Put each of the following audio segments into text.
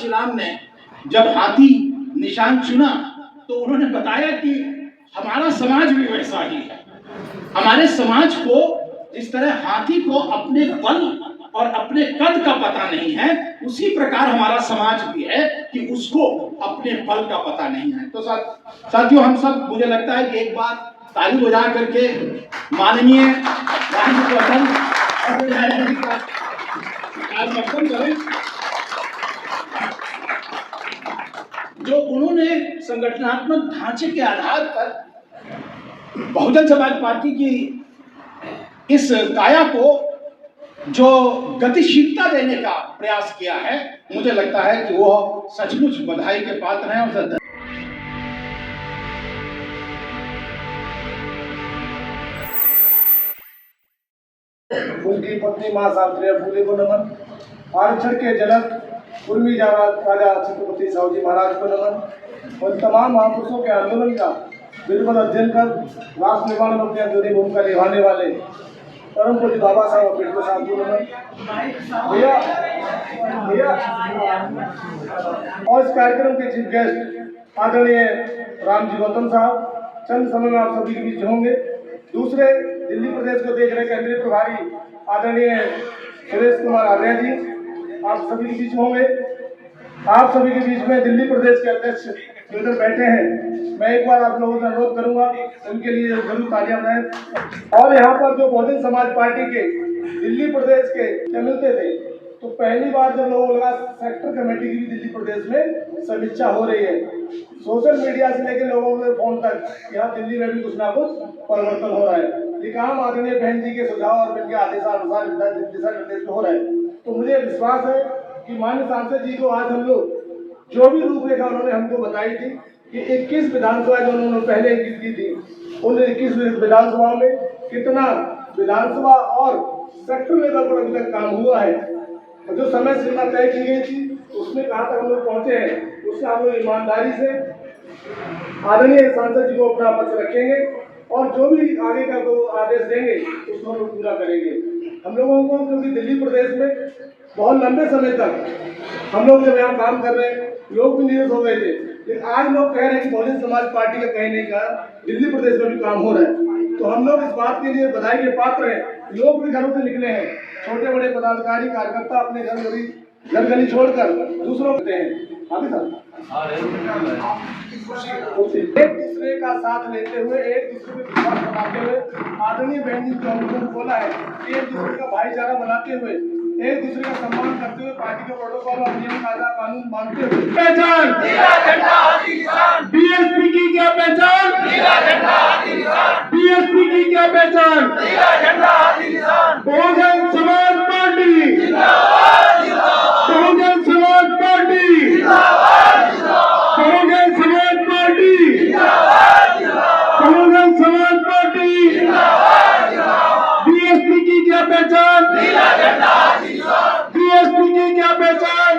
इस्लाम ने जब हाथी निशान चुना तो उन्होंने बताया कि हमारा समाज भी वैसा ही है। हमारे समाज को जिस तरह हाथी को अपने बल और अपने कद का पता नहीं है, उसी प्रकार हमारा समाज भी है कि उसको अपने बल का पता नहीं है। तो साथियों, हम सब, मुझे लगता है कि एक बार ताली बजा करके माननीय करें जो उन्होंने संगठनात्मक ढांचे के आधार पर बहुजन समाज पार्टी की इस काया को जो गतिशीलता देने का प्रयास किया है, मुझे लगता है कि वो सचमुच बधाई के पात्र हैं। और उनकी पत्नी मां सावित्री फूले को नमन। आरक्षण के जनक उर्मी राजा छत्रपति साहू महाराज को नमन। और तमाम महापुरुषों के आंदोलन का बिल्कुल अध्ययन कर राष्ट्र निर्माण में अपनी अग्रणी भूमिका निभाने वाले परम पूज्य बाबा साहब अम्बेडकर साहब को नमन। भैया और इस कार्यक्रम के चीफ गेस्ट आदरणीय रामजी गौतम साहब चंद समय में आप सभी के बीच होंगे। दूसरे दिल्ली प्रदेश को देख रहे केंद्रीय प्रभारी आदरणीय सुरेश कुमार आर्य जी आप सभी के बीच होंगे। आप सभी के बीच में दिल्ली प्रदेश के अध्यक्ष जो इधर बैठे हैं, मैं एक बार आप लोगों से अनुरोध करूंगा उनके लिए जरूर तालियां बजाएं। और यहाँ पर जो बहुजन समाज पार्टी के दिल्ली प्रदेश के मिलते थे, तो पहली बार जब लोगों लगा सेक्टर कमेटी की भी दिल्ली प्रदेश में समीक्षा हो रही है। सोशल मीडिया से लेकर लोगों के फोन तक यहाँ दिल्ली में भी कुछ ना कुछ परिवर्तन हो रहा है। ये काम आदरणीय बहन जी के सुझाव और उनके आदेशानुसार दिशा निर्देश में हो रहा है। तो मुझे विश्वास है कि माननीय सांसद जी को आज हम लोग जो भी रूपरेखा उन्होंने हमको बताई थी कि 21 विधानसभा जो उन्होंने पहले इंगित की थी, उन 21 विधानसभाओं में कितना विधानसभा और सेक्टर लेवल पर अभी तक काम हुआ है, जो समय सीमा तय की गई थी उसमें कहाँ तक हम लोग पहुंचे हैं, उससे हम लोग ईमानदारी से आदरणीय सांसद जी को अपना पक्ष रखेंगे और जो भी आगे का वो आदेश देंगे उसको हम लोग पूरा करेंगे। हम लोगों को, क्योंकि दिल्ली प्रदेश में बहुत लंबे समय तक हम लोग जब यहाँ काम कर रहे हैं, लोग भी निरस हो गए थे, लेकिन आज लोग कह रहे हैं कि बहुजन समाज पार्टी का कहीं नहीं कहा, दिल्ली प्रदेश में भी काम हो रहा है। तो हम लोग इस बात के लिए बधाई के पात्र हैं। लोग भी घरों से निकले हैं, छोटे बड़े पदाधिकारी कार्यकर्ता अपने घर गली छोड़कर दूसरों को हैं। आगे सर एक दूसरे का साथ लेते हुए, एक दूसरे में विश्वास बनाते हुए, आदरणीय बहन जी जो हमने बोला है कि एक दूसरे का भाईचारा बनाते हुए, एक दूसरे का सम्मान करते हुए, पार्टी के प्रोटोकॉल और नियम कायदा कानून मानते हुए पहचान बीएसपी की क्या पहचान, बीएसपी की क्या पहचान, Bahujan Samaj party, Bahujan Samaj party, Bahujan Samaj party, Bahujan Samaj party, BSP की क्या पहचान, बीएसपी की क्या पहचान,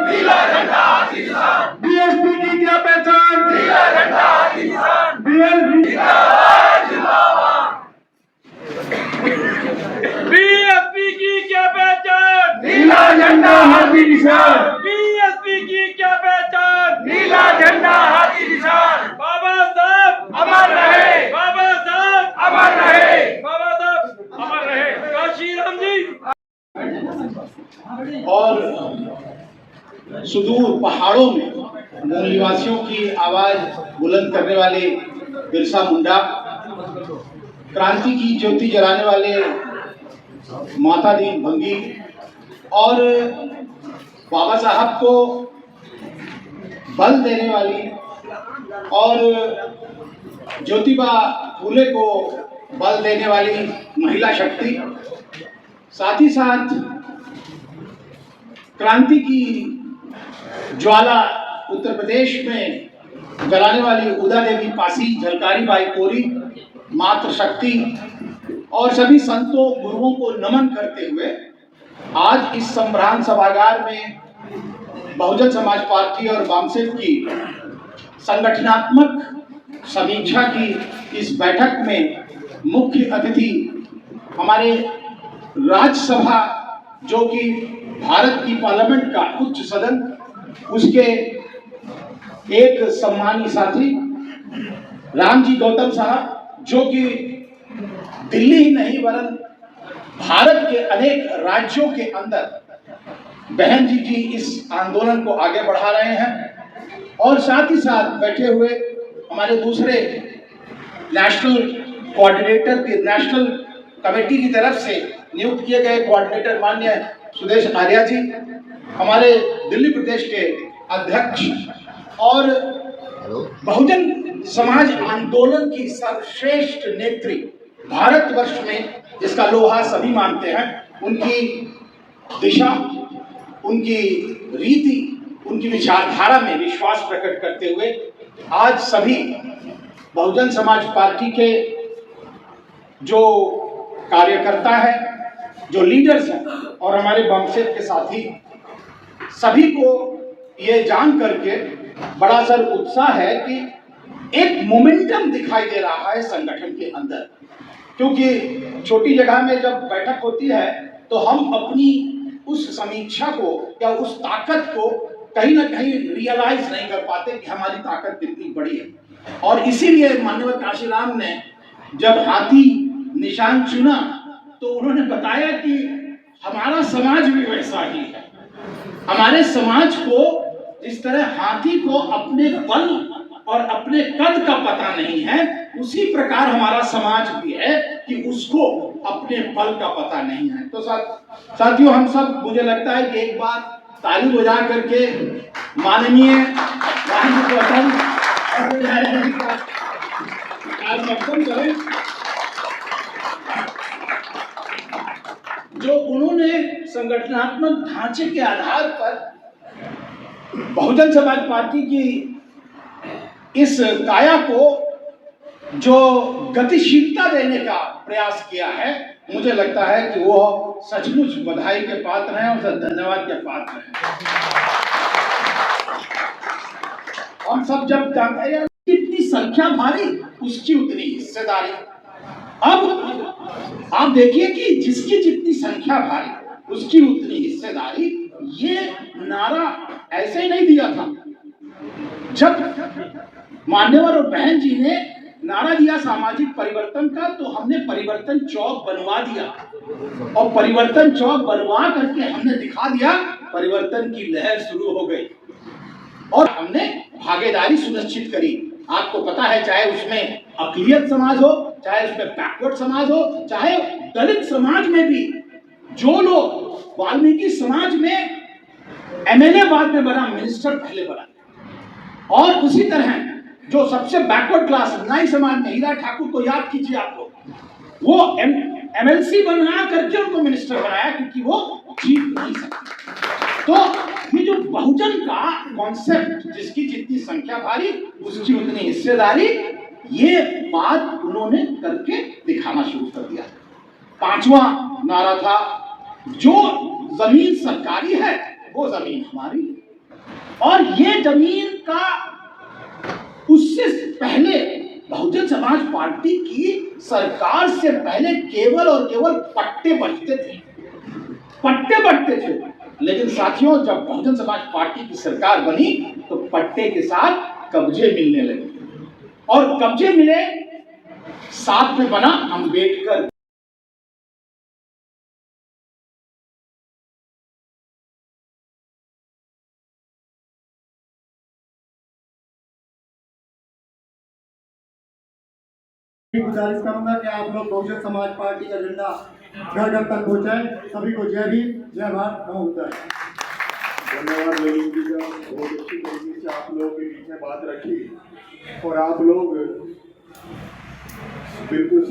बीएसपी की क्या पहचान, बीएसपी की क्या पहचान, नीला झंडा हाथी निशान, बीएसपी की क्या पहचान, नीला झंडा हाथी निशान। बाबा साहब अमर रहे, बाबा साहब अमर रहे, बाबा साहब अमर रहे। काशी राम जी। और सुदूर पहाड़ों में मूल निवासियों की आवाज बुलंद करने वाले बिरसा मुंडा, क्रांति की ज्योति जलाने वाले माता दीन भंगी और बाबा साहब को बल देने वाली और ज्योतिबा फूले को बल देने वाली महिला शक्ति, साथ ही साथ क्रांति की ज्वाला उत्तर प्रदेश में जलाने वाली उदा देवी पासी, झलकारी बाई कोरी, मातृशक्ति और सभी संतों गुरुओं को नमन करते हुए आज इस संभ्रांत सभागार में बहुजन समाज पार्टी और वामसेप की संगठनात्मक समीक्षा की इस बैठक में मुख्य अतिथि हमारे राज्यसभा, जो कि भारत की पार्लियामेंट का उच्च सदन, उसके एक सम्मानी साथी रामजी गौतम साहब, जो कि दिल्ली ही नहीं वरन भारत के अनेक राज्यों के अंदर बहन जी की इस आंदोलन को आगे बढ़ा रहे हैं। और साथ ही साथ बैठे हुए हमारे दूसरे नेशनल कोऑर्डिनेटर के नेशनल कमेटी की तरफ से नियुक्त किए गए कोऑर्डिनेटर माननीय सुदेश आर्या जी, हमारे दिल्ली प्रदेश के अध्यक्ष और बहुजन समाज आंदोलन की सर्वश्रेष्ठ नेत्री भारतवर्ष में जिसका लोहा सभी मानते हैं, उनकी दिशा, उनकी रीति, उनकी विचारधारा में विश्वास प्रकट करते हुए आज सभी बहुजन समाज पार्टी के जो कार्यकर्ता है, जो लीडर्स हैं और हमारे बमसेट के साथी, सभी को ये जान करके बड़ा सर उत्साह है कि एक मोमेंटम दिखाई दे रहा है संगठन के अंदर। क्योंकि छोटी जगह में जब बैठक होती है तो हम अपनी उस समीक्षा को या उस ताकत को कहीं ना कहीं रियलाइज नहीं कर पाते कि हमारी ताकत कितनी बड़ी है। और इसीलिए माननीय काशीराम ने जब हाथी निशान चुना तो उन्होंने बताया कि हमारा समाज भी वैसा ही है। हमारे समाज को जिस तरह हाथी को अपने बल और अपने कद का पता नहीं है, उसी प्रकार हमारा समाज भी है कि उसको अपने बल का पता नहीं है। तो साथियों, हम सब, मुझे लगता है कि एक बार ताली बजा करके माननीय करें जो उन्होंने संगठनात्मक ढांचे के आधार पर बहुजन समाज पार्टी की इस काया को जो गतिशीलता देने का प्रयास किया है, मुझे लगता है कि वो सचमुच बधाई के पात्र हैं और धन्यवाद के पात्र हैं। हम सब जब जानते हैं कितनी संख्या भारी, उसकी उतनी हिस्सेदारी। अब आप देखिए कि जिसकी जितनी संख्या भारी उसकी उतनी हिस्सेदारी, ये नारा ऐसे ही नहीं दिया था। जब मान्यवर और बहन जी ने नारा दिया सामाजिक परिवर्तन का, तो हमने परिवर्तन चौक बनवा दिया और परिवर्तन चौक बनवा करके हमने दिखा दिया परिवर्तन की लहर शुरू हो गई और हमने भागीदारी सुनिश्चित करी। आपको पता है, चाहे उसमें अक़लियत समाज हो, चाहे उसमें बैकवर्ड समाज हो, चाहे दलित समाज में भी जो लोग, वाल्मीकि समाज में एमएलए बाद में बना, मिनिस्टर पहले बना, और उसी तरह जो सबसे बैकवर्ड क्लास नाई समाज में हीरा ठाकुर को याद कीजिए आप लोग, वो एमएलसी बना करके उनको मिनिस्टर बनाया क्योंकि वो जीत नहीं सकते। तो ये जो बहुजन का कॉन्सेप्ट, जिसकी जितनी संख्या भारी उसकी उतनी हिस्सेदारी, ये बात उन्होंने करके दिखाना शुरू कर दिया। पांचवा नारा था, जो जमीन सरकारी है वो जमीन हमारी। और ये जमीन का उससे पहले बहुजन समाज पार्टी की सरकार से पहले केवल और केवल पट्टे बंटते थे। लेकिन साथियों, जब बहुजन समाज पार्टी की सरकार बनी तो पट्टे के साथ कब्जे मिलने लगे, और कब्जे मिले, साथ में बना अम्बेडकर। गुजारिश करूंगा कि आप लोग बहुजन समाज पार्टी का झंडा घर घर तक पहुंचाएं। सभी को जय भीम, जय भारत, नमो बुद्धाय। धन्यवाद ललित जी का, बहुत अच्छी तरीके से आप लोगों के बीच में बात रखी और आप लोग बिल्कुल